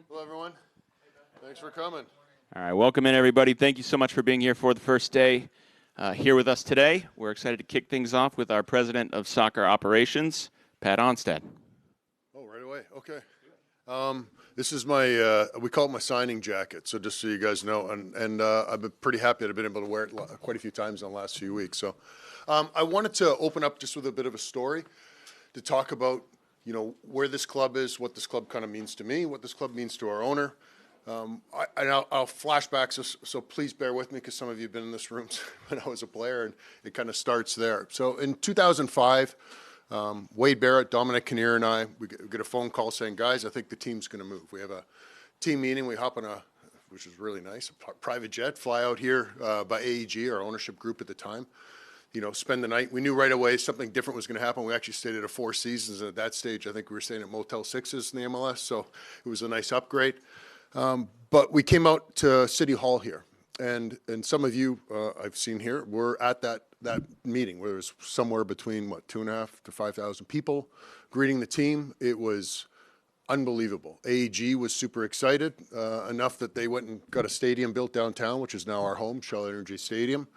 Hello, everyone. Thanks for coming. All right, welcome in, everybody. Thank you so much for being here for the first day here with us today. We're excited to kick things off with our President of Soccer Operations, Pat Onstad. Oh, right away. Okay. This is my, we call it my signing jacket, so just so you guys know. And I've been pretty happy that I've been able to wear it quite a few times in the last few weeks. So I wanted to open up just with a bit of a story to talk about, where this club is, what this club kind of means to me, what this club means to our owner. I'll flashback, so please bear with me because some of you have been in this room when I was a player, and it kind of starts there. So in 2005, Wade Barrett, Dominic Kinnear, and I, we get a phone call saying, guys, I think the team's going to move. We have a team meeting. We hop on which is really nice, a private jet, fly out here by AEG, our ownership group at the time. Spend the night. We knew right away something different was going to happen. We actually stayed at a Four Seasons, and at that stage, I think we were staying at Motel 6s in the MLS, so it was a nice upgrade. But we came out to City Hall here, and some of you I've seen here were at that meeting where there was somewhere between 2,500 to 5,000 people greeting the team. It was unbelievable. AEG was super excited enough that they went and got a stadium built downtown, which is now our home, Shell Energy Stadium.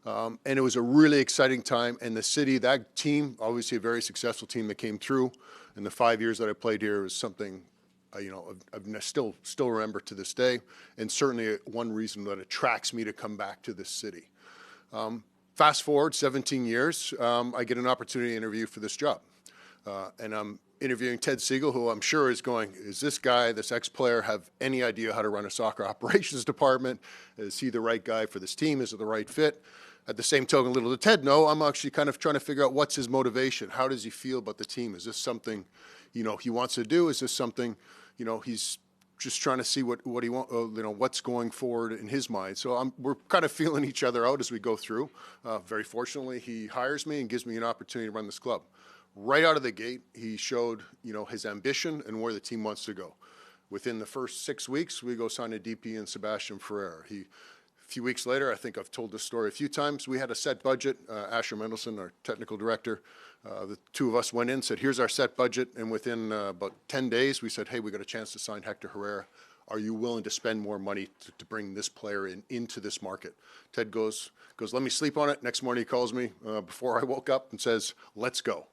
And it was a really exciting time. And the city, that team, obviously a very successful team that came through in the 5 years that I played here, was something I've still remember to this day, and certainly one reason that attracts me to come back to this city. Fast forward 17 years, I get an opportunity to interview for this job. And I'm interviewing Ted Siegel, who I'm sure is going, is this guy, this ex-player, have any idea how to run a soccer operations department? Is he the right guy for this team? Is it the right fit? At the same token, little did Ted know, I'm actually kind of trying to figure out what's his motivation. How does he feel about the team? Is this something, he wants to do? Is this something, he's just trying to see what he wants, what's going forward in his mind. So we're kind of feeling each other out as we go through. Very fortunately, he hires me and gives me an opportunity to run this club. Right out of the gate, he showed, his ambition and where the team wants to go. Within the first 6 weeks, we go sign a DP in Sebastian Ferrer. A few weeks later, I think I've told this story a few times, we had a set budget. Asher Mendelson, our technical director, the two of us went in, said, here's our set budget. And within about 10 days, we said, hey, we got a chance to sign Hector Herrera. Are you willing to spend more money to bring this player into this market? Ted goes, let me sleep on it. Next morning, he calls me before I woke up and says, let's go.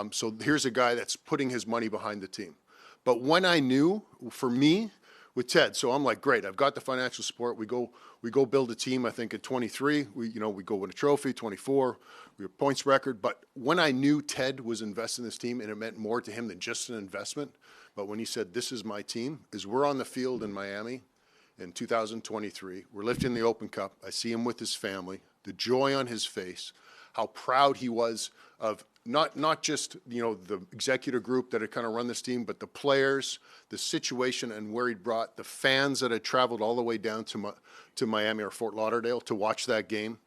So here's a guy that's putting his money behind the team. But when I knew, for me, with Ted, so I'm like, great, I've got the financial support. We go build a team. I think at 23, we go win a trophy. 24, we have points record. But when I knew Ted was investing in this team, and it meant more to him than just an investment, but when he said, "This is my team," is we're on the field in Miami in 2023. We're lifting the Open Cup. I see him with his family, the joy on his face, how proud he was of not just the executive group that had kind of run this team, but the players, the situation, and where he brought the fans that had traveled all the way down to Miami or Fort Lauderdale to watch that game.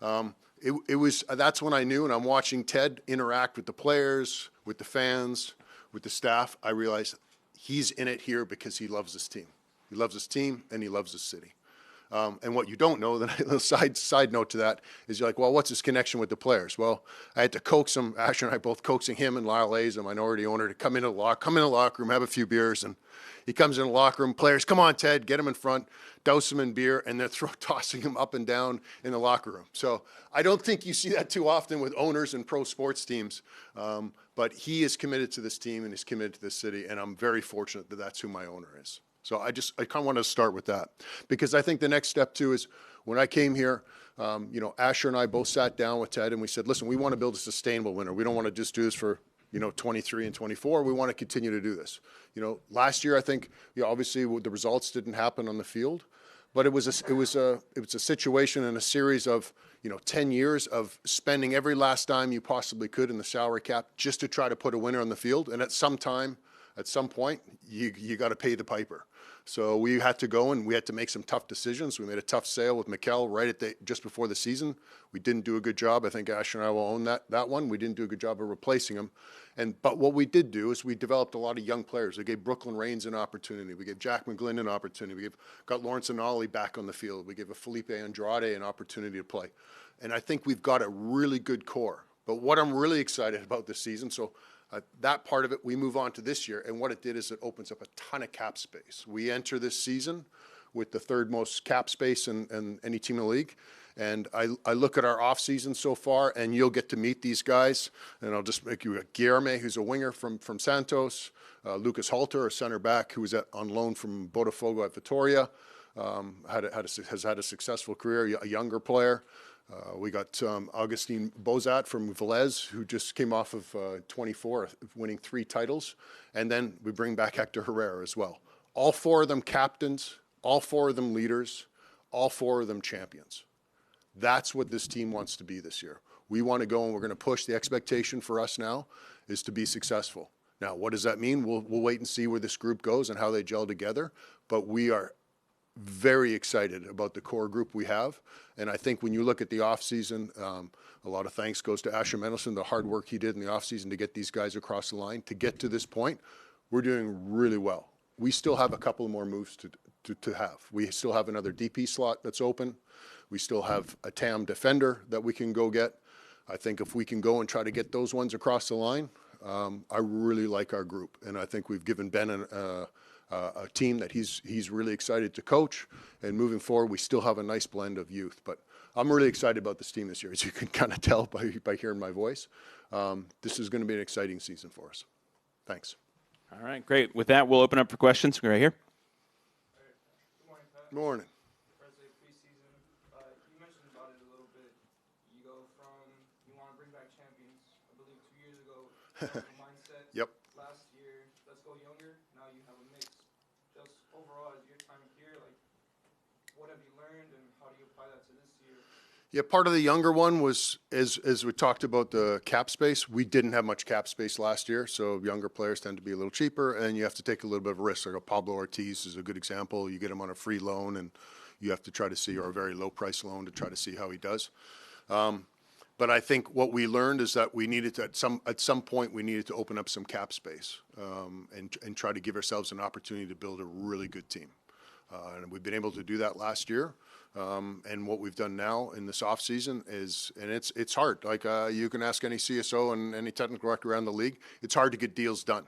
That's when I knew, and I'm watching Ted interact with the players, with the fans, with the staff. I realized he's in it here because he loves this team. He loves this team and he loves this city. And what you don't know, the side note to that, is you're like, well, what's his connection with the players? Well, I had to coax him, Asher and I both coaxing him and Lyle Hayes, a minority owner, to come into the locker room, have a few beers, and he comes in the locker room, players, come on, Ted, get him in front, douse him in beer, and they're tossing him up and down in the locker room. So I don't think you see that too often with owners and pro sports teams, but he is committed to this team and he's committed to this city, and I'm very fortunate that that's who my owner is. So I kind of want to start with that, because I think the next step too is when I came here, Asher and I both sat down with Ted and we said, listen, we want to build a sustainable winner. We don't want to just do this for 23 and 24. We want to continue to do this. Last year I think obviously the results didn't happen on the field, but it was a situation and a series of 10 years of spending every last dime you possibly could in the salary cap just to try to put a winner on the field. And at some point, you got to pay the piper. So we had to go and we had to make some tough decisions. We made a tough sale with Mikel just before the season. We didn't do a good job. I think Asher and I will own that one. We didn't do a good job of replacing him. But what we did do is we developed a lot of young players. We gave Brooklyn Raines an opportunity. We gave Jack McGlynn an opportunity. We got Lawrence Anali back on the field. We gave a Felipe Andrade an opportunity to play. And I think we've got a really good core. But what I'm really excited about this season, so That part of it, we move on to this year, and what it did is it opens up a ton of cap space. We enter this season with the third most cap space in any team in the league. And I look at our offseason so far, and you'll get to meet these guys. And I'll just make you a Guilherme, who's a winger from Santos, Lucas Halter, a center back who was on loan from Botafogo at Vitoria, has had a successful career, a younger player. We got Augustine Bozat from Velez, who just came off of 24, winning 3 titles. And then we bring back Hector Herrera as well. All 4 of them captains, all 4 of them leaders, all 4 of them champions. That's what this team wants to be this year. We want to go and we're going to push. The expectation for us now is to be successful. Now, what does that mean? We'll wait and see where this group goes and how they gel together. But we are very excited about the core group we have. And I think when you look at the offseason, a lot of thanks goes to Asher Mendelson, the hard work he did in the offseason to get these guys across the line. To get to this point, we're doing really well. We still have a couple more moves to have. We still have another DP slot that's open. We still have a TAM defender that we can go get. I think if we can go and try to get those ones across the line, I really like our group. And I think we've given Ben a team that he's really excited to coach. And moving forward, we still have a nice blend of youth. But I'm really excited about this team this year, as you can kind of tell by hearing my voice. This is going to be an exciting season for us. Thanks. All right, great. With that, we'll open up for questions. Right here. Good morning, Pat. Good morning. First day of preseason. You mentioned about it a little bit. You go from, you want to bring back champions, I believe 2 years ago, mindset. Yep. Last year, let's go younger. Now you have a mix. Just overall, as your time here, like, what have you learned and how do you apply that to this year? Yeah, part of the younger one was, as we talked about the cap space, we didn't have much cap space last year, so younger players tend to be a little cheaper, and you have to take a little bit of a risk. Like Pablo Ortiz is a good example. You get him on a free loan, and you have to try to see, or a very low-price loan to try to see how he does. But I think what we learned is that we needed to, at some point, we needed to open up some cap space and try to give ourselves an opportunity to build a really good team. And we've been able to do that last year. And what we've done now in this off season is, and it's hard. Like you can ask any CSO and any technical director around the league, it's hard to get deals done.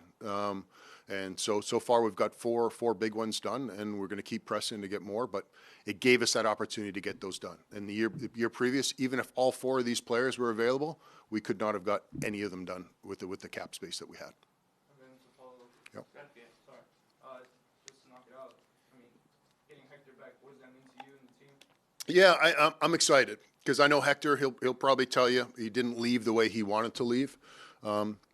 And so far we've got four big ones done, and we're going to keep pressing to get more. But it gave us that opportunity to get those done. And the year previous, even if all 4 of these players were available, we could not have got any of them done with the cap space that we had. And then to follow up, Yep. sorry, just to knock it out, I mean, getting Hector back, what does that mean to you and the team? Yeah, I'm excited because I know Hector. He'll probably tell you he didn't leave the way he wanted to leave.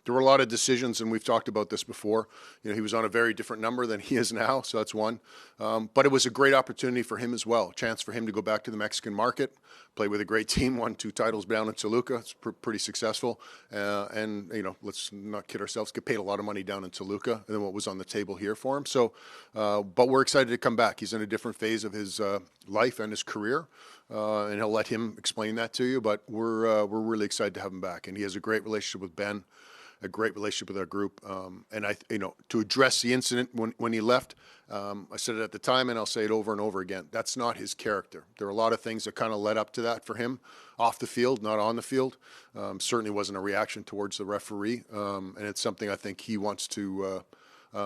There were a lot of decisions, and we've talked about this before. You know, he was on a very different number than he is now, so that's one. But it was a great opportunity for him as well. Chance for him to go back to the Mexican market, play with a great team, won 2 titles down in Toluca. It's pretty successful. And, you know, let's not kid ourselves, get paid a lot of money down in Toluca and then what was on the table here for him. So, but we're excited to come back. He's in a different phase of his life and his career. And he'll let him explain that to you. But we're really excited to have him back. And he has a great relationship with Ben, a great relationship with our group. And to address the incident when he left, I said it at the time and I'll say it over and over again. That's not his character. There are a lot of things that kind of led up to that for him off the field, not on the field. Certainly wasn't a reaction towards the referee. And it's something I think he wants to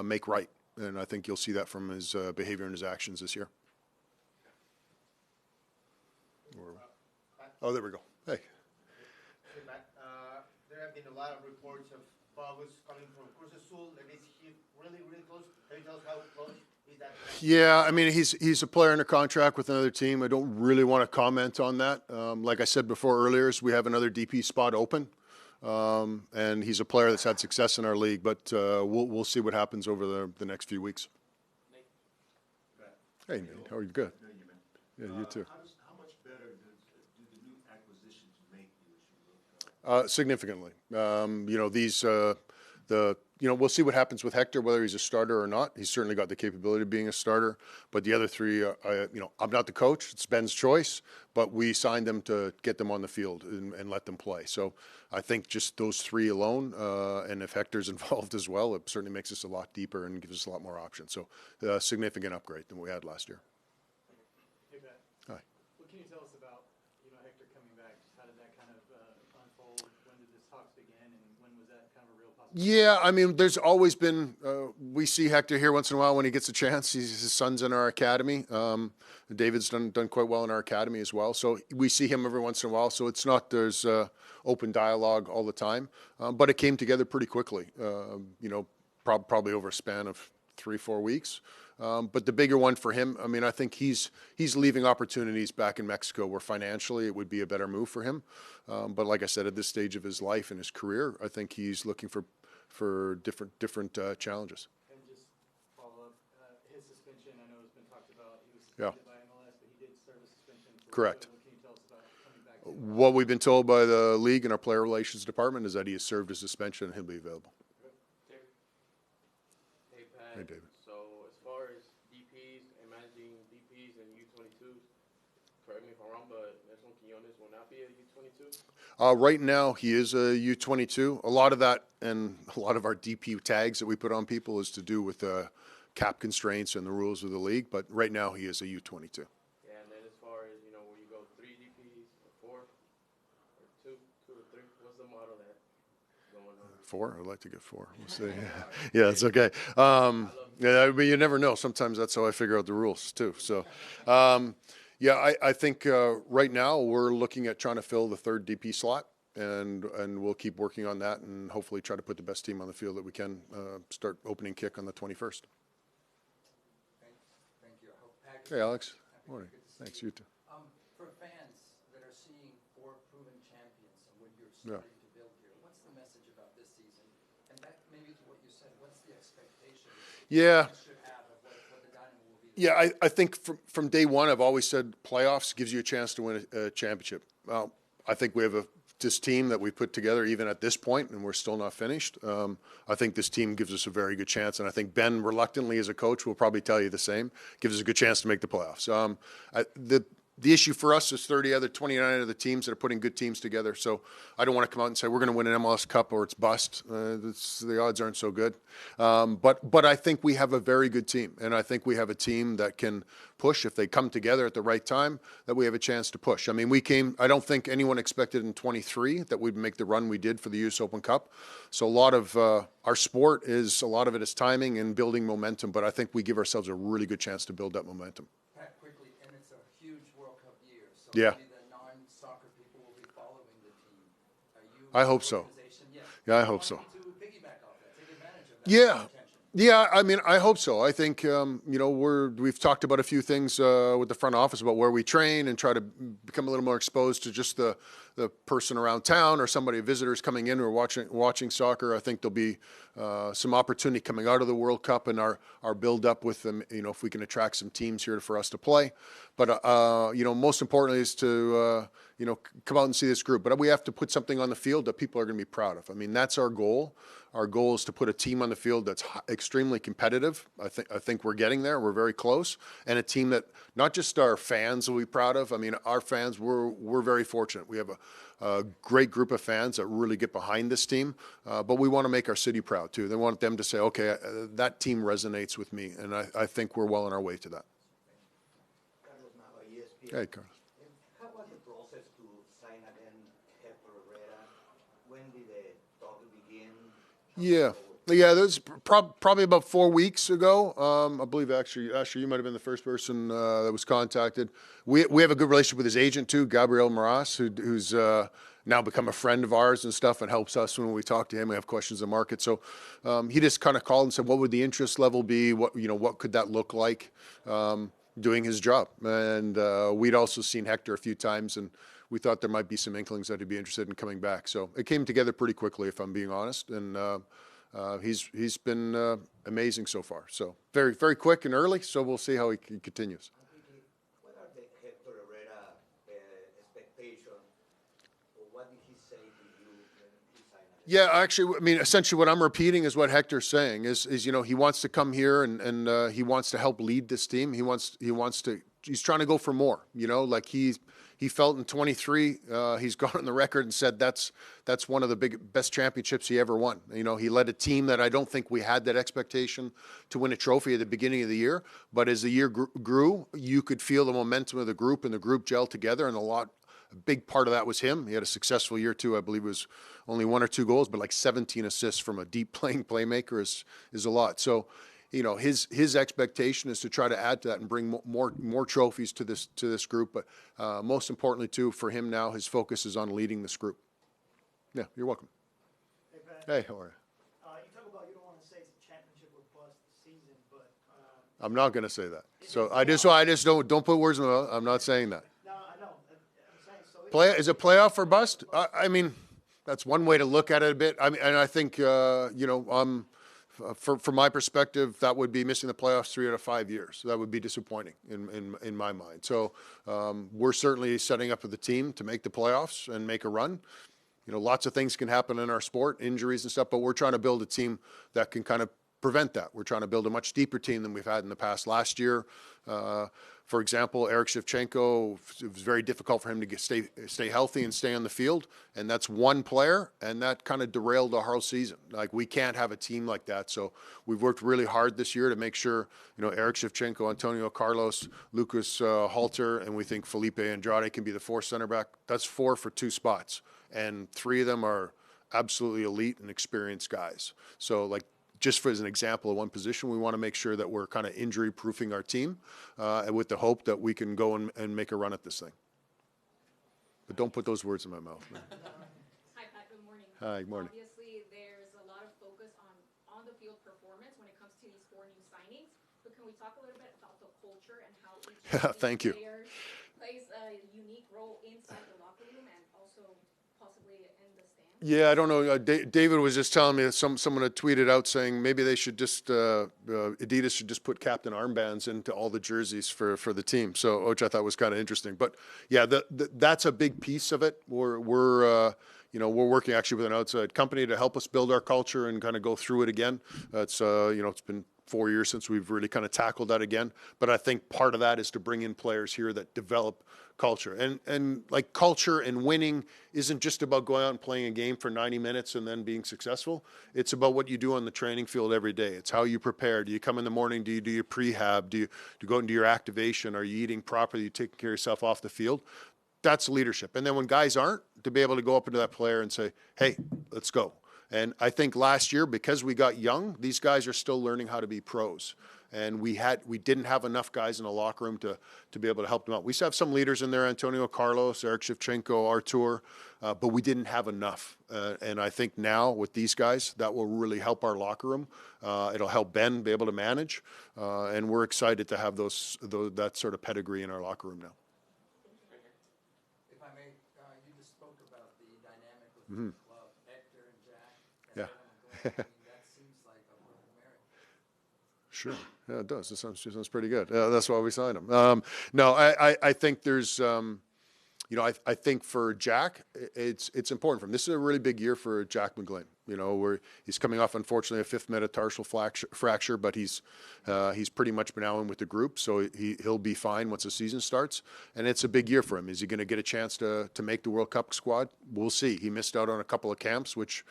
make right. And I think you'll see that from his behavior and his actions this year. Oh, there we go. Hey. Hey, Matt. There have been a lot of reports of Bogus coming from Cruz Azul, and is he really, really close? Can you tell us how close is that? Yeah, I mean, he's a player under contract with another team. I don't really want to comment on that. Like I said before earlier, we have another DP spot open, and he's a player that's had success in our league. But we'll see what happens over the next few weeks. Hey, Nate, how are you? Good. Yeah, you too. How much better do the new acquisitions make you as you look? Significantly. We'll see what happens with Hector, whether he's a starter or not. He's certainly got the capability of being a starter. But the other 3, I'm not the coach. It's Ben's choice. But we signed them to get them on the field and let them play. So I think just those 3 alone, and if Hector's involved as well, it certainly makes us a lot deeper and gives us a lot more options. So a significant upgrade than we had last year. Hey, Pat. Hi. What can you tell us about, Hector coming back? How did that kind of unfold? When did the talks begin, and when was that kind of a real possibility? Yeah, I mean, there's always been. We see Hector here once in a while when he gets a chance. His son's in our academy. David's done quite well in our academy as well. So we see him every once in a while. So it's not there's open dialogue all the time, but it came together pretty quickly. Probably over a span of 3-4 weeks. But the bigger one for him, I mean, I think he's leaving opportunities back in Mexico where financially it would be a better move for him. But like I said, at this stage of his life and his career, I think he's looking for different challenges. And just follow up, his suspension, I know has been talked about. He was Yeah. suspended by MLS, but he did serve a suspension. Correct. So what can you tell us about coming back? What we've been told by the league and our player relations department is that he has served his suspension and he'll be available. Hey, Pat. Hey, David. So, as far as DPs and managing DPs and U22s, correct me if I'm wrong, but Nelson Quinones will not be a U22? Right now, he is a U22. A lot of that and a lot of our DP tags that we put on people is to do with cap constraints and the rules of the league. But right now, he is a U22. Yeah, and then as far as, will you go 3 DPs or 4 or 2 or 3? What's the model that going on? 4? I'd like to get 4. We'll see. Yeah, it's okay. Yeah, but you never know. Sometimes that's how I figure out the rules too. So, yeah, I think right now we're looking at trying to fill the 3rd DP slot, and we'll keep working on that and hopefully try to put the best team on the field that we can. Start opening kick on the 21st. Thank you. I hope Pat. Hey, Alex. Morning. Thanks. You too. For fans that are seeing 4 proven champions and what you're starting to build here, what's the message about this season? And back maybe to what you said, what's the expectation Yeah. fans should have of what the Dynamo will be? Yeah, I think from day one, I've always said playoffs gives you a chance to win a championship. Well, I think we have this team that we put together even at this point, and we're still not finished. I think this team gives us a very good chance, and I think Ben, reluctantly as a coach, will probably tell you the same, gives us a good chance to make the playoffs. The issue for us is 29 other teams that are putting good teams together. So I don't want to come out and say we're going to win an MLS Cup or it's bust. The odds aren't so good. But I think we have a very good team, and I think we have a team that can push if they come together at the right time. That we have a chance to push. I mean, I don't think anyone expected in 23 that we'd make the run we did for the U.S. Open Cup. So a lot of our sport is timing and building momentum. But I think we give ourselves a really good chance to build that momentum. Quickly, and it's a huge World Cup year, so Yeah. maybe the non-soccer people will be following the team. Are you? I hope so. Yeah, I hope so. To piggyback off that, take advantage of that. Yeah. attention. Yeah, I mean, I hope so. I think we've talked about a few things with the front office about where we train and try to become a little more exposed to just the person around town or visitors coming in who are watching soccer. I think there'll be some opportunity coming out of the World Cup and our build up with them. If we can attract some teams here for us to play, but most importantly is to come out and see this group. But we have to put something on the field that people are going to be proud of. I mean, that's our goal. Our goal is to put a team on the field that's extremely competitive. I think we're getting there. We're very close, and a team that not just our fans will be proud of. I mean, our fans, we're very fortunate. We have a great group of fans that really get behind this team, but we want to make our city proud too. They want them to say, okay, that team resonates with me, and I think we're well on our way to that. Carlos Nava, ESPN. Hey, Carlos. How was the process to sign again Hector Herrera? When did the talk begin? Yeah, that was probably about 4 weeks ago. I believe actually, you might have been the first person that was contacted. We have a good relationship with his agent too, Gabriel Maras, who's now become a friend of ours and stuff, and helps us when we talk to him. We have questions of market. So he just kind of called and said, what would the interest level be? What could that look like? Doing his job. And we'd also seen Hector a few times, and we thought there might be some inklings that he'd be interested in coming back. So it came together pretty quickly, if I'm being honest. And he's been amazing so far. So very, very quick and early. So we'll see how he continues. What are the Hector Herrera expectations? Or what did he say to you when he signed again? Yeah, actually, I mean, essentially what I'm repeating is what Hector's saying is he wants to come here and he wants to help lead this team. He's trying to go for more, like he felt in 23, he's gone on the record and said that's one of the best championships he ever won. He led a team that I don't think we had that expectation to win a trophy at the beginning of the year. But as the year grew, you could feel the momentum of the group and the group gel together, and a big part of that was him. He had a successful year too. I believe it was only 1 or 2 goals, but like 17 assists from a deep playing playmaker is a lot. So, you know, his expectation is to try to add to that and bring more trophies to this group. But most importantly too, for him now, his focus is on leading this group. Yeah, you're welcome. Hey, Pat. Hey, how are you? You talk about you don't want to say it's a championship or bust season, but I'm not going to say that. So I just don't put words in my mouth. I'm not saying that. no, I know. I'm saying so. Is it playoff or bust? I mean, that's one way to look at it a bit. I mean, and I think you know, from my perspective, that would be missing the playoffs 3 out of 5 years. So that would be disappointing in my mind. So we're certainly setting up with the team to make the playoffs and make a run. You know, lots of things can happen in our sport, injuries and stuff, but we're trying to build a team that can kind of prevent that. We're trying to build a much deeper team than we've had in the past. Last year, for example, Eric Shevchenko, it was very difficult for him to stay healthy and stay on the field, and that's one player, and that kind of derailed our whole season. Like, we can't have a team like that, so we've worked really hard this year to make sure, you know, Eric Shevchenko, Antonio Carlos, Lucas Halter, and we think Felipe Andrade can be the 4th center back. That's 4 for 2 spots, and 3 of them are absolutely elite and experienced guys. So, like, just for as an example of one position, we want to make sure that we're kind of injury-proofing our team with the hope that we can go and make a run at this thing. But don't put those words in my mouth. No. Hi, Pat. Good morning. Hi, good morning. Obviously, there's a lot of focus on the field performance when it comes to these 4 new signings. But can we talk a little bit about the culture and how each Thank you. player plays a unique role inside the locker room and also possibly in the stands? Yeah, I don't know. David was just telling me that someone had tweeted out saying maybe they should just Adidas should just put captain armbands into all the jerseys for the team. So, which I thought was kind of interesting. But yeah, that's a big piece of it. We're working actually with an outside company to help us build our culture and kind of go through it again. It's it's been 4 years since we've really kind of tackled that again. But I think part of that is to bring in players here that develop culture. And like, culture and winning isn't just about going out and playing a game for 90 minutes and then being successful. It's about what you do on the training field every day. It's how you prepare. Do you come in the morning? Do you do your prehab? Do you go into your activation? Are you eating properly? Are you taking care of yourself off the field? That's leadership. And then when guys aren't, to be able to go up into that player and say, hey, let's go. And I think last year, because we got young, these guys are still learning how to be pros. And we didn't have enough guys in the locker room to be able to help them out. We still have some leaders in there, Antonio Carlos, Eric Shevchenko, Artur, but we didn't have enough. And I think now with these guys, that will really help our locker room. It'll help Ben be able to manage. And we're excited to have that sort of pedigree in our locker room now. If I may, you just spoke about the dynamic within the club, Hector and Jack. Yeah. I mean, that seems like a perfect marriage. Sure. Yeah, it does. It sounds pretty good. That's why we signed him. No, I think there's, I think for Jack, it's important for him. This is a really big year for Jack McGlynn. You know, where he's coming off, unfortunately, a 5th metatarsal fracture, but he's pretty much been out with the group, so he'll be fine once the season starts. And it's a big year for him. Is he going to get a chance to make the World Cup squad? We'll see. He missed out on a couple of camps, which,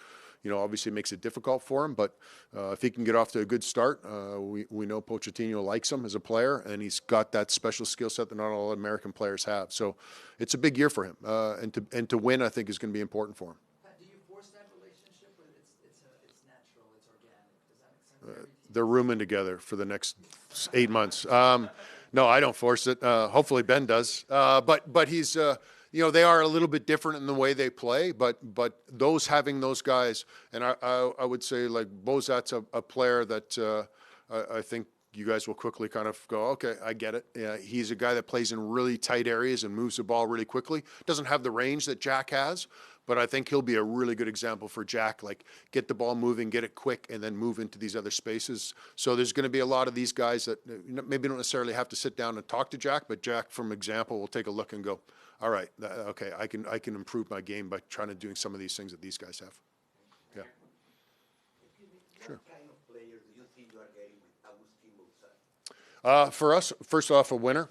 obviously makes it difficult for him. But if he can get off to a good start, we know Pochettino likes him as a player, and he's got that special skill set that not all American players have. So it's a big year for him, and to win, I think, is going to be important for him. Pat, do you force that relationship, or it's natural, it's organic? Does that make sense? They're rooming together for the next 8 months. No, I don't force it. Hopefully Ben does. But he's. They are a little bit different in the way they play, but having those guys, and I would say, like, Bozat's a player that I think you guys will quickly kind of go, okay, I get it. Yeah, he's a guy that plays in really tight areas and moves the ball really quickly. Doesn't have the range that Jack has, but I think he'll be a really good example for Jack, like, get the ball moving, get it quick, and then move into these other spaces. So there's going to be a lot of these guys that maybe don't necessarily have to sit down and talk to Jack, but Jack, from example, will take a look and go, all right, okay, I can improve my game by trying to doing some of these things that these guys have. Yeah. Sure. What kind of players do you think you are getting with Agustin Bozat? For us, first off, a winner,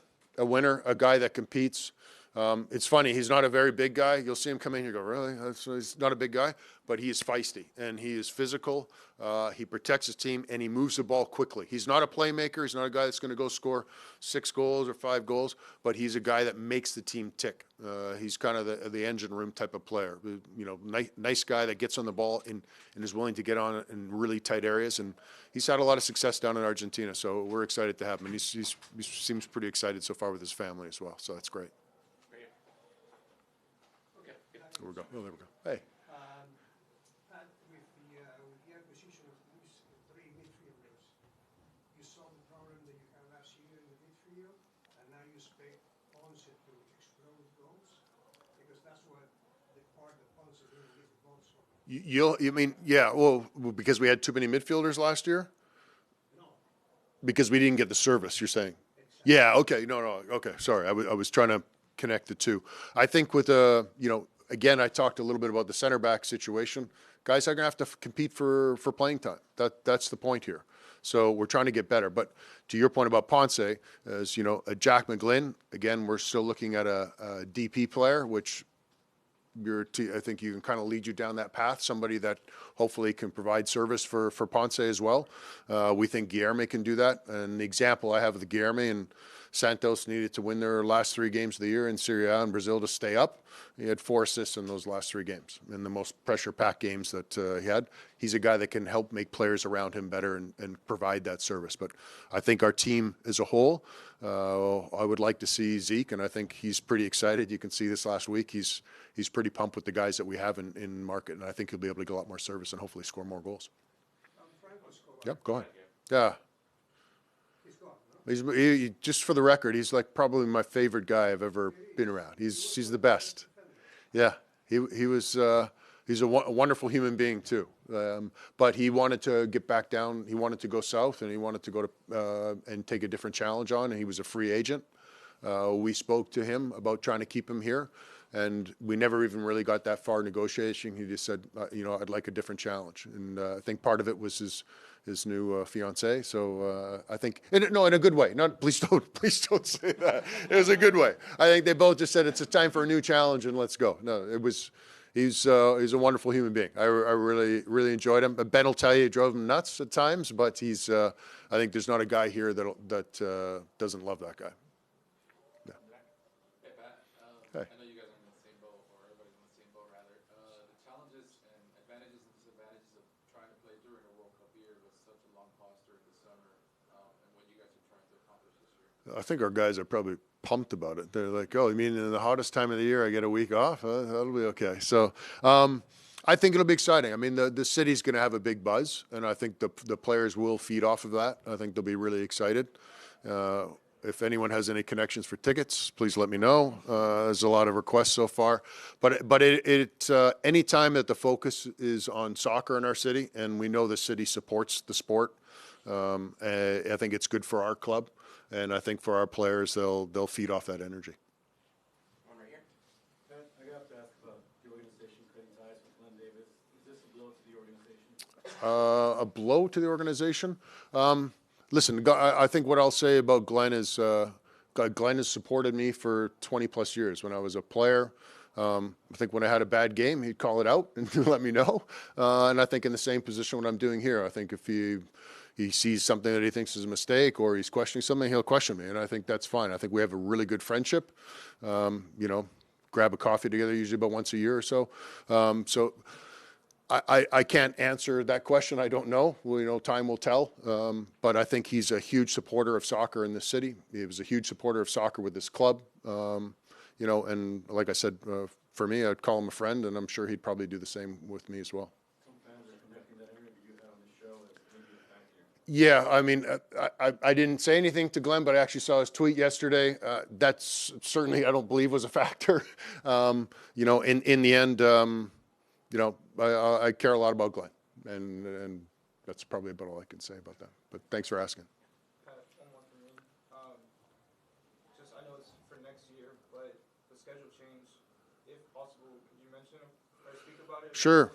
a guy that competes, It's funny, he's not a very big guy. You'll see him come in, you go, really? He's not a big guy, but he is feisty, and he is physical. He protects his team, and he moves the ball quickly. He's not a playmaker. He's not a guy that's going to go score 6 goals or 5 goals, but he's a guy that makes the team tick. He's kind of the engine room type of player. Nice guy that gets on the ball and is willing to get on it in really tight areas, and he's had a lot of success down in Argentina, so we're excited to have him, and he seems pretty excited so far with his family as well, so that's great. There we go. Oh, there we go. Hey. Pat, with the acquisition of these 3 midfielders, you solved the problem that you had last year in the midfield, and now you expect Ponce to explode goals, because that's what the part that Ponce is doing with the goals from. You mean, yeah, well, because we had too many midfielders last year? No. Because we didn't get the service, you're saying? Exactly. Yeah, okay, no, okay, sorry. I was trying to connect the two. I think with, again, I talked a little bit about the center back situation. Guys are going to have to compete for playing time. That's the point here. So we're trying to get better. But to your point about Ponce, as you know, Jack McGlynn, again, we're still looking at a DP player, which I think you can kind of lead you down that path, somebody that hopefully can provide service for Ponce as well. We think Guilherme can do that. And the example I have of the Guilherme, and Santos needed to win their last 3 games of the year in Serie A in Brazil to stay up. He had 4 assists in those last 3 games, in the most pressure-packed games that he had. He's a guy that can help make players around him better and provide that service. But I think our team as a whole, I would like to see Zeke, and I think he's pretty excited. You can see this last week. He's pretty pumped with the guys that we have in market, and I think he'll be able to get a lot more service and hopefully score more goals. Yep, go ahead. Yeah. Just for the record, he's like probably my favorite guy I've ever been around. He's the best. Yeah, he's a wonderful human being too. But he wanted to get back down. He wanted to go south, and he wanted to go to and take a different challenge on. And he was a free agent. We spoke to him about trying to keep him here, and we never even really got that far negotiating. He just said, I'd like a different challenge, and I think part of it was his new fiancee. So I think, in a good way. Please don't say that. It was a good way. I think they both just said it's a time for a new challenge and let's go. No, he's a wonderful human being. I really enjoyed him. Ben will tell you he drove him nuts at times, but I think there's not a guy here that doesn't love that guy. Yeah. Hey, Pat. Hey. I know you guys are in the same boat, or everybody's in the same boat, rather. The challenges and advantages and disadvantages of trying to play during a World Cup year with such a long pause during the summer, and what you guys are trying to accomplish this year. I think our guys are probably pumped about it. They're like, oh, you mean in the hottest time of the year I get a week off? That'll be okay. So I think it'll be exciting. I mean, the city's going to have a big buzz, and I think the players will feed off of that. I think they'll be really excited. If anyone has any connections for tickets, please let me know. There's a lot of requests so far. But any time that the focus is on soccer in our city, and we know the city supports the sport, I think it's good for our club. And I think for our players, they'll feed off that energy. One right here. Pat, I have to ask about the organization cutting ties with Glenn Davis. Is this a blow to the organization? A blow to the organization? Listen, I think what I'll say about Glenn is Glenn has supported me for 20 plus years. When I was a player, I think when I had a bad game, he'd call it out and let me know. And I think in the same position what I'm doing here, I think if he sees something that he thinks is a mistake or he's questioning something, he'll question me. And I think that's fine. I think we have a really good friendship. Grab a coffee together usually about once a year or so. So I can't answer that question. I don't know. Well, time will tell. But I think he's a huge supporter of soccer in the city. He was a huge supporter of soccer with this club. And like I said, for me, I'd call him a friend, and I'm sure he'd probably do the same with me as well. Some fans are connecting that interview you had on the show as maybe a factor. Yeah, I mean, I didn't say anything to Glenn, but I actually saw his tweet yesterday. That's certainly, I don't believe, was a factor. In the end, I care a lot about Glenn, and that's probably about all I can say about that. But thanks for asking. Pat, one more from me. I know it's for next year, but the schedule change, if possible, could you mention or speak about it? Sure.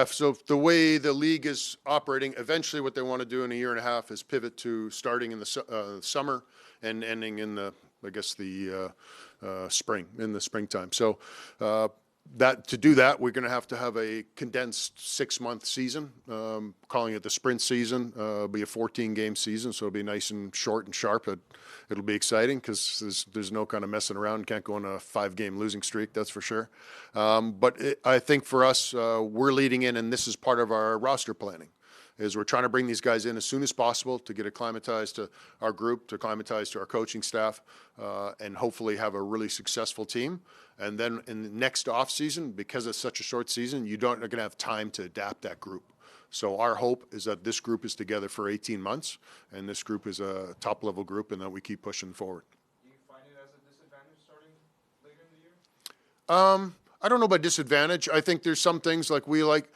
So the way the league is operating, eventually what they want to do in a year and a half is pivot to starting in the summer and ending in the I guess the in the springtime. So to do that, we're going to have a condensed 6-month season, calling it the sprint season. It'll be a 14-game season, so it'll be nice and short and sharp. It'll be exciting because there's no kind of messing around. Can't go on a 5-game losing streak, that's for sure. But I think for us, we're leading in, and this is part of our roster planning, is we're trying to bring these guys in as soon as possible to get acclimatized to our group, to acclimatize to our coaching staff, and hopefully have a really successful team. And then in the next off season, because it's such a short season, you're going to have time to adapt that group. So our hope is that this group is together for 18 months, and this group is a top-level group, and that we keep pushing forward. Do you find it as a disadvantage starting later in the year? I don't know about disadvantage. I think there's some things like we like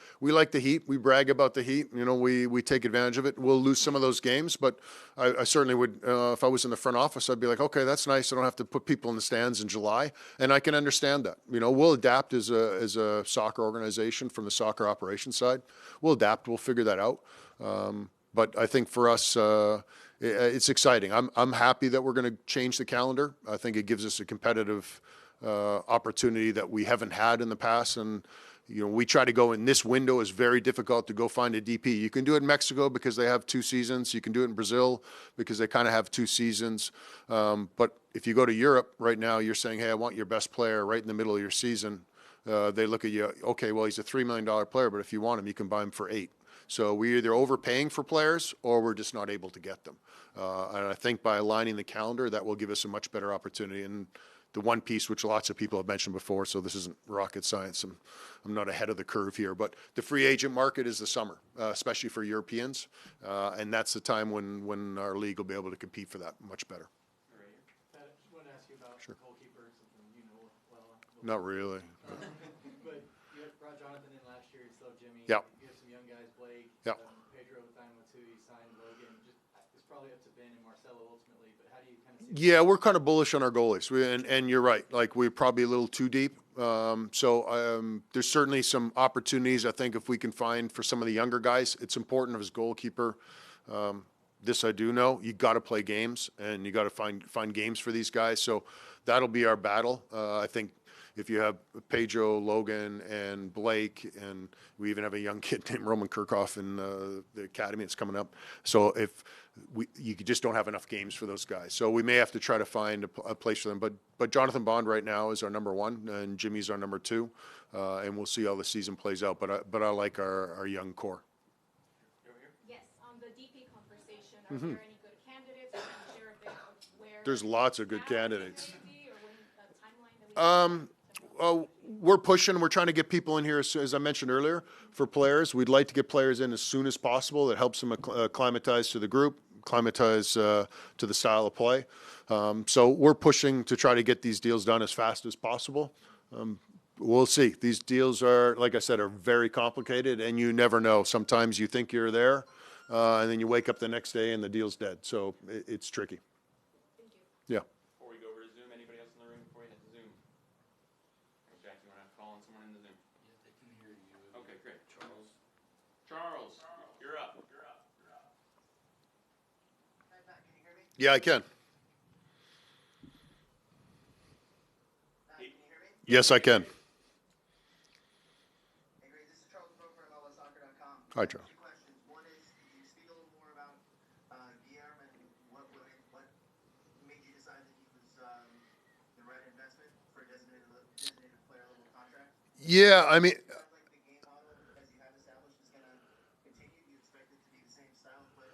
the heat. We brag about the heat. You know, we take advantage of it. We'll lose some of those games, but I certainly would. If I was in the front office, I'd be like, okay, that's nice. I don't have to put people in the stands in July, and I can understand that. You know, we'll adapt as a soccer organization from the soccer operations side. We'll adapt. We'll figure that out. But I think for us, it's exciting. I'm happy that we're going to change the calendar. I think it gives us a competitive opportunity that we haven't had in the past. And, you know, we try to go in this window is very difficult to go find a DP. You can do it in Mexico because they have 2 seasons. You can do it in Brazil because they kind of have 2 seasons. But if you go to Europe right now, you're saying, hey, I want your best player right in the middle of your season. They look at you, okay, well, he's a $3 million player, but if you want him, you can buy him for 8. So we're either overpaying for players or we're just not able to get them. And I think by aligning the calendar, that will give us a much better opportunity. And the one piece which lots of people have mentioned before, so this isn't rocket science. I'm not ahead of the curve here, but the free agent market is the summer, especially for Europeans, and that's the time when our league will be able to compete for that much better. Pat, I just wanted to ask you about goalkeeper, something you know well. Not really. But you had brought Jonathan in last year, you still have Jimmy. Yeah. You have some young guys, Blake, Yeah. Pedro with Dynamo too, you signed Logan. It's probably up to Ben and Marcelo ultimately, but how do you kind of see Yeah, we're kind of bullish on our goalies, and you're right. Like, we're probably a little too deep. There's certainly some opportunities. I think if we can find for some of the younger guys, it's important as goalkeeper. This I do know. You got to play games, and you got to find games for these guys. So that'll be our battle. I think if you have Pedro, Logan, and Blake, and we even have a young kid named Roman Kirchhoff in the academy that's coming up. So if you just don't have enough games for those guys. So we may have to try to find a place for them. But Jonathan Bond right now is our number 1, and Jimmy's our number 2, and we'll see how the season plays out. But I like our young core. Yes, on the DP conversation, are there any good candidates? Can you share a bit of where? There's lots of good candidates. Or when the timeline that we We're pushing. We're trying to get people in here, as I mentioned earlier, for players. We'd like to get players in as soon as possible. That helps them acclimatize to the group, acclimatize to the style of play. So we're pushing to try to get these deals done as fast as possible. We'll see. These deals are, like I said, are very complicated, and you never know. Sometimes you think you're there, and then you wake up the next day and the deal's dead. So it's tricky. Thank you. Yeah. Before we go over to Zoom, anybody else in the room before we head to Zoom? Jack, you want to call on someone in the Zoom? Yeah, they can hear you. Okay, great. Charles, you're up. Hi, Pat, can you hear me? Yeah, I can. Pat, can you hear me? Yes, I can. Hey, great. This is Charles Bro from MLSsoccer.com. Hi, Charles. 2 questions. One is, can you speak a little more about Guillermo and what made you decide that he was the right investment for a designated player level contract? Yeah, I mean, Sounds like the game model, as you have established, is going to continue. Do you expect it to be the same style of play?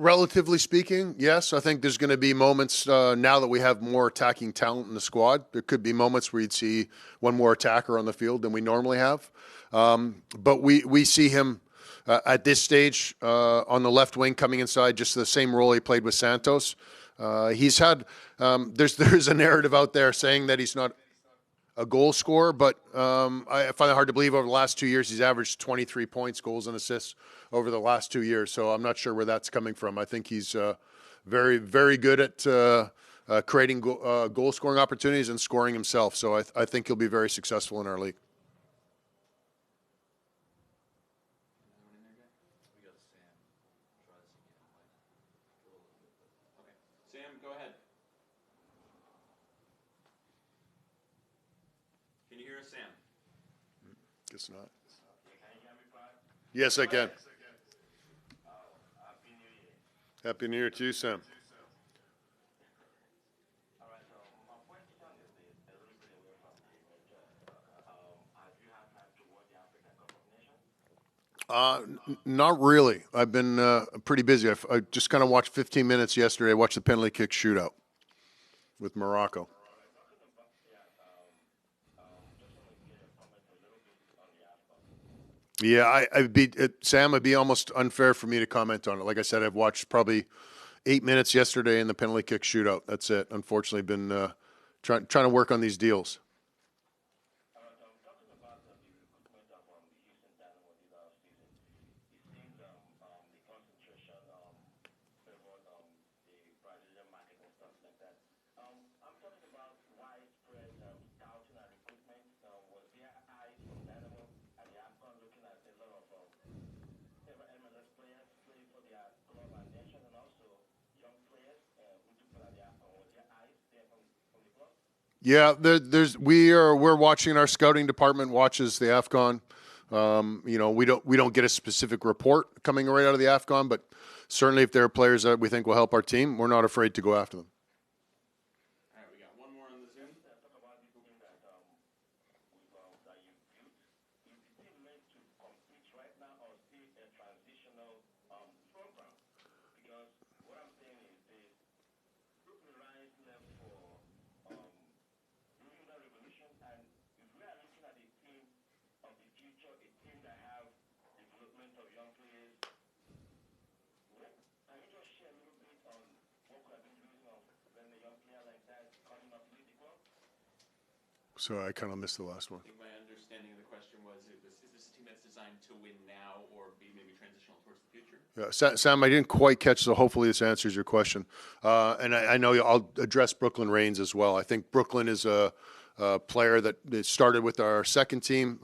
relatively speaking, yes. I think there's going to be moments now that we have more attacking talent in the squad. There could be moments where you'd see one more attacker on the field than we normally have. But we see him at this stage on the left wing coming inside, just the same role he played with Santos. He's had there's a narrative out there saying that he's not a goal scorer, but I find it hard to believe over the last 2 years he's averaged 23 points, goals, and assists over the last 2 years. So I'm not sure where that's coming from. I think he's very, very good at creating goal scoring opportunities and scoring himself. So I think he'll be very successful in our league. We got Sam. Try this again. Okay, Sam, go ahead. Sam? Guess not. Yes, I can. Happy New Year to you, Sam. Not really. I've been pretty busy. I just kind of watched 15 minutes yesterday. I watched the penalty kick shootout with Morocco. Yeah, I'd be Sam. It'd be almost unfair for me to comment on it. Like I said, I've watched probably 8 minutes yesterday in the penalty kick shootout. That's it. Unfortunately, been trying to work on these deals. Yeah, we're watching. Our scouting department watches the AFCON. We don't get a specific report coming right out of the AFCON, but certainly if there are players that we think will help our team, we're not afraid to go after them. All right, we got one more on the Zoom. So I kind of missed the last one. I think my understanding of the question was, is this a team that's designed to win now or be maybe transitional towards the future? Yeah, Sam, I didn't quite catch, so hopefully this answers your question. And I know I'll address Brooklyn Reigns as well. I think Brooklyn is a player that started with our second team.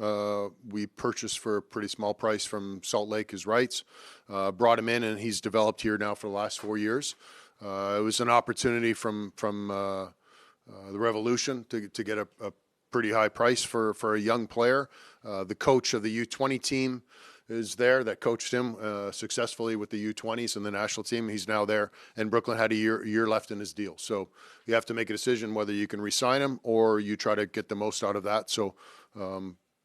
We purchased for a pretty small price from Salt Lake his rights, brought him in, and he's developed here now for the last 4 years. It was an opportunity from the Revolution to get a pretty high price for a young player. The coach of the U20 team is there that coached him successfully with the U20s and the national team. He's now there, and Brooklyn had a year left in his deal. So you have to make a decision whether you can re-sign him or you try to get the most out of that. So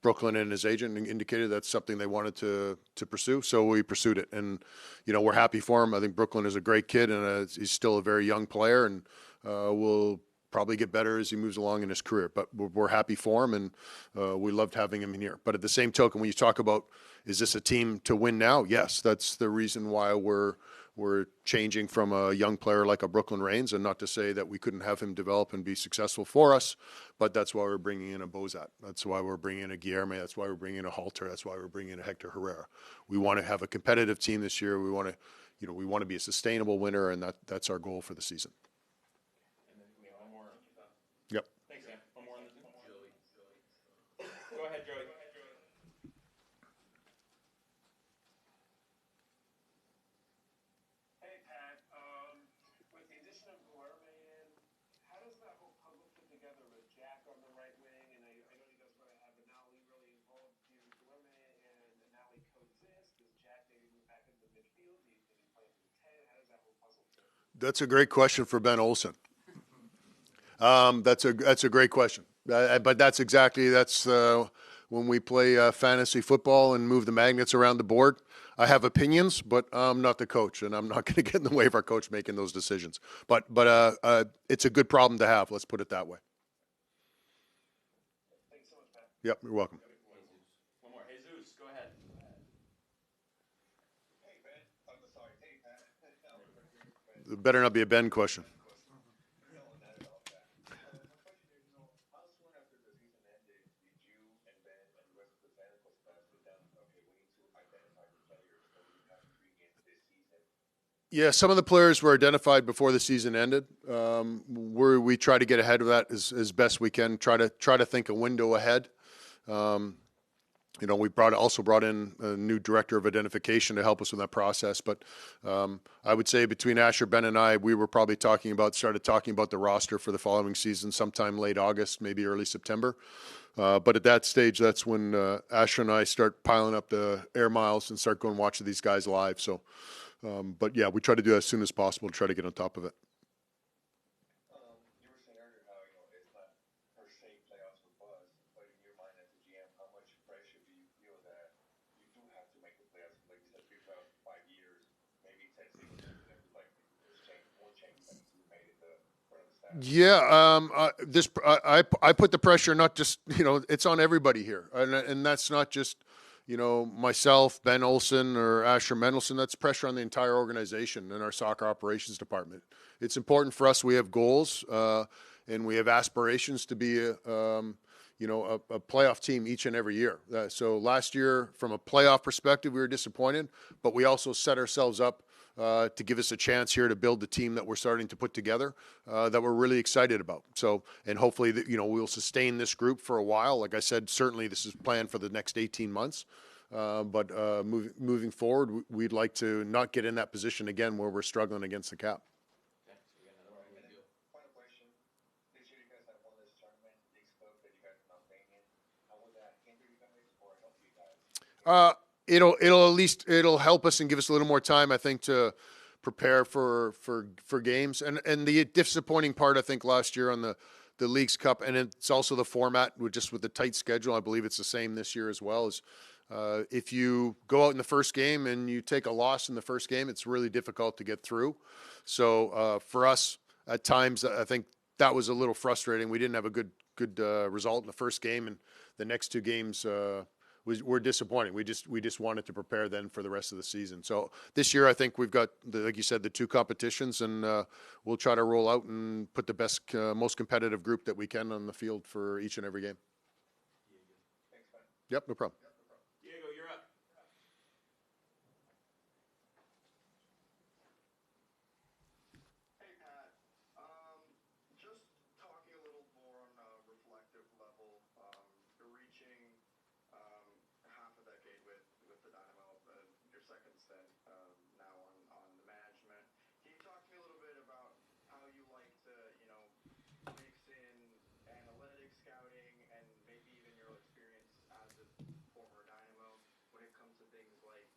Brooklyn and his agent indicated that's something they wanted to pursue, so we pursued it. And, we're happy for him. I think Brooklyn is a great kid, and he's still a very young player, and will probably get better as he moves along in his career. But we're happy for him, and we loved having him in here. But at the same token, when you talk about, is this a team to win now? Yes, that's the reason why we're changing from a young player like a Brooklyn Reigns, and not to say that we couldn't have him develop and be successful for us, but that's why we're bringing in a Bozat. That's why we're bringing in a Guilherme. That's why we're bringing in a Halter. That's why we're bringing in a Hector Herrera. We want to have a competitive team this year. We want to be a sustainable winner, and that's our goal for the season. Yep. Thanks, Sam. One more on the Zoom. Go ahead, Joey. Hey, Pat. With the addition of Guilherme in, how does that whole puzzle fit together with Jack on the right wing? And I know you guys are going to have Anali really involved. Do Guilherme and Anali coexist? Does Jack maybe move back into the midfield? Do you think he's playing for the 10? How does that whole puzzle fit? That's a great question for Ben Olsen. That's a great question. But that's when we play fantasy football and move the magnets around the board. I have opinions, but I'm not the coach, and I'm not going to get in the way of our coach making those decisions. But it's a good problem to have. Let's put it that way. Thanks so much, Pat. Yep, you're welcome. One more. Jesus, go ahead. Hey, Ben. I'm sorry. Hey, Pat. It better not be a Ben question. Yeah, some of the players were identified before the season ended. We try to get ahead of that as best we can. Try to think a window ahead. we also brought in a new director of identification to help us with that process. But I would say between Asher, Ben, and I, we were probably started talking about the roster for the following season sometime late August, maybe early September. But at that stage, that's when Asher and I start piling up the air miles and start going watching these guys live. So, but yeah, we try to do that as soon as possible to try to get on top of it. You were saying earlier how, it's not per se playoffs or buzz, but in your mind as a GM, how much pressure do you feel that you do have to make the playoffs? Like you said, 3 playoffs in 5 years, maybe 10 seasons, and then like there's more changes that need to be made in the front of the staff. Yeah, I put the pressure not just it's on everybody here, and that's not just myself, Ben Olsen, or Asher Mendelson. That's pressure on the entire organization and our soccer operations department. It's important for us. We have goals, and we have aspirations to be a playoff team each and every year. So last year, from a playoff perspective, we were disappointed, but we also set ourselves up to give us a chance here to build the team that we're starting to put together that we're really excited about. So, and hopefully, we'll sustain this group for a while. Like I said, certainly this is planned for the next 18 months. But moving forward, we'd like to not get in that position again where we're struggling against the cap. Final question. This year you guys have won this tournament, Leagues Cup, that you guys are not playing in. How will that hinder you guys or help you guys? It'll help us and give us a little more time, I think, to prepare for games. And the disappointing part, I think, last year on the Leagues Cup, and it's also the format with the tight schedule. I believe it's the same this year as well. Is if you go out in the first game and you take a loss in the first game, it's really difficult to get through. So for us, at times, I think that was a little frustrating. We didn't have a good result in the first game, and the next two games were disappointing. We just wanted to prepare then for the rest of the season. So this year, I think we've got, like you said, the two competitions, and we'll try to roll out and put the best, most competitive group that we can on the field for each and every game. Thanks, man. Yep, no problem. Diego, you're up. Hey, Pat. Just talking a little more on a reflective level. You're reaching half a decade with the Dynamo, your second stint now on the management. Can you talk to me a little bit about how you like to, mix in analytics, scouting, and maybe even your experience as a former Dynamo when it comes to things like,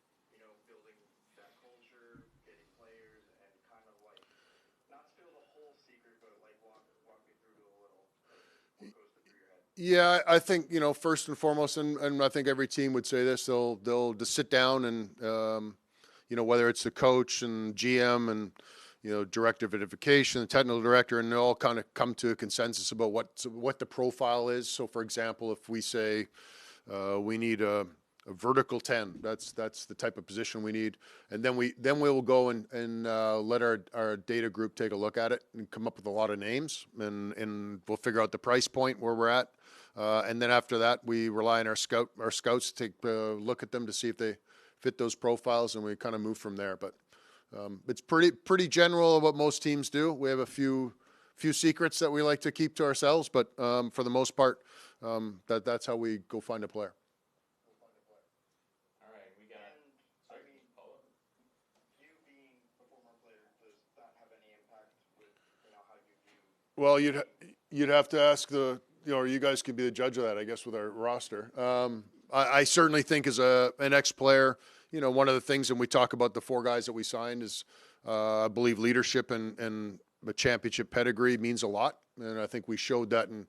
building that culture, getting players, and kind of like, not spill the whole secret, but like walk me through a little, what goes through your head? Yeah, I think first and foremost, and I think every team would say this. They'll just sit down and whether it's the coach and GM and director of identification, the technical director, and they all kind of come to a consensus about what the profile is. So, for example, if we say we need a vertical 10, that's the type of position we need, and then we will go and let our data group take a look at it and come up with a lot of names, and we'll figure out the price point where we're at, and then after that we rely on our scouts to take a look at them to see if they fit those profiles, and we kind of move from there. But it's pretty general of what most teams do. We have a few secrets that we like to keep to ourselves, but for the most part, that's how we go find a player. All right, we got. And, you being a former player, does that have any impact with, how you view? Well, you'd have to ask or you guys could be the judge of that, I guess, with our roster. I certainly think as an ex-player, one of the things, and we talk about the four guys that we signed, is I believe leadership and a championship pedigree means a lot, and I think we showed that in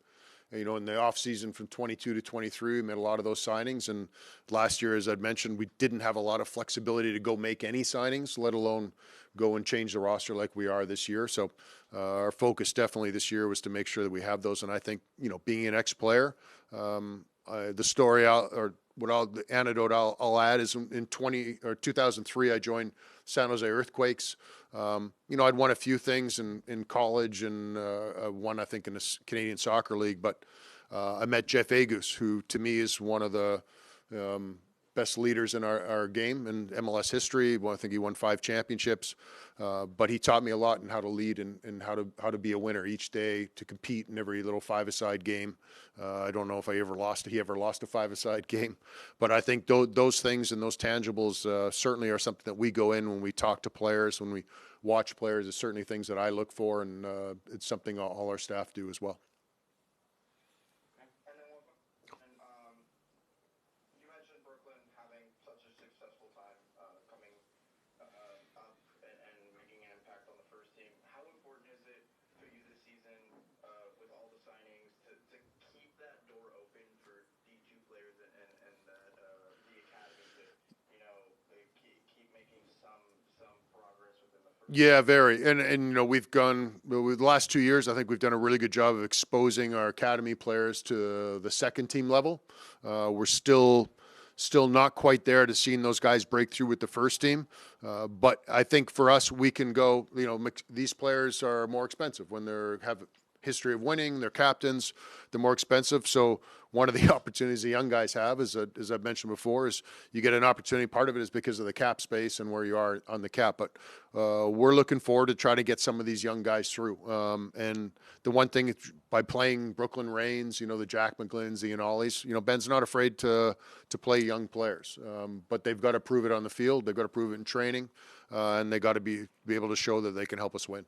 the off season from 22 to 23. We made a lot of those signings, and last year, as I'd mentioned, we didn't have a lot of flexibility to go make any signings, let alone go and change the roster like we are this year. So our focus definitely this year was to make sure that we have those, and I think being an ex-player, the story the anecdote I'll add is in 2003 I joined San Jose Earthquakes. I'd won a few things in college and one I think in the Canadian Soccer League, but I met Jeff Agus, who to me is one of the best leaders in our game in MLS history. Well, I think he won 5 championships, but he taught me a lot in how to lead and how to be a winner each day, to compete in every little 5-a-side game. I don't know if he ever lost a 5-a-side game, but I think those things and those tangibles certainly are something that we go in when we talk to players, when we watch players. It's certainly things that I look for, and it's something all our staff do as well. And then one question, you mentioned Brooklyn having such a successful time coming up and making an impact on the first team. How important is it for you this season with all the signings to keep that door open for D2 players and the academy to, you know, keep making some progress within the first? Yeah, very. And you know, with the last 2 years, I think we've done a really good job of exposing our academy players to the second team level. We're still not quite there to seeing those guys break through with the first team. But I think for us, we can go, you know, these players are more expensive when they have history of winning, they're captains, they're more expensive. So one of the opportunities the young guys have is, as I've mentioned before, is you get an opportunity. Part of it is because of the cap space and where you are on the cap. But we're looking forward to try to get some of these young guys through. And the one thing is by playing Brooklyn Reigns, you know, the Jack McGlinns, the Inallis, you know, Ben's not afraid to play young players. But they've got to prove it on the field. They've got to prove it in training. And they got to be able to show that they can help us win.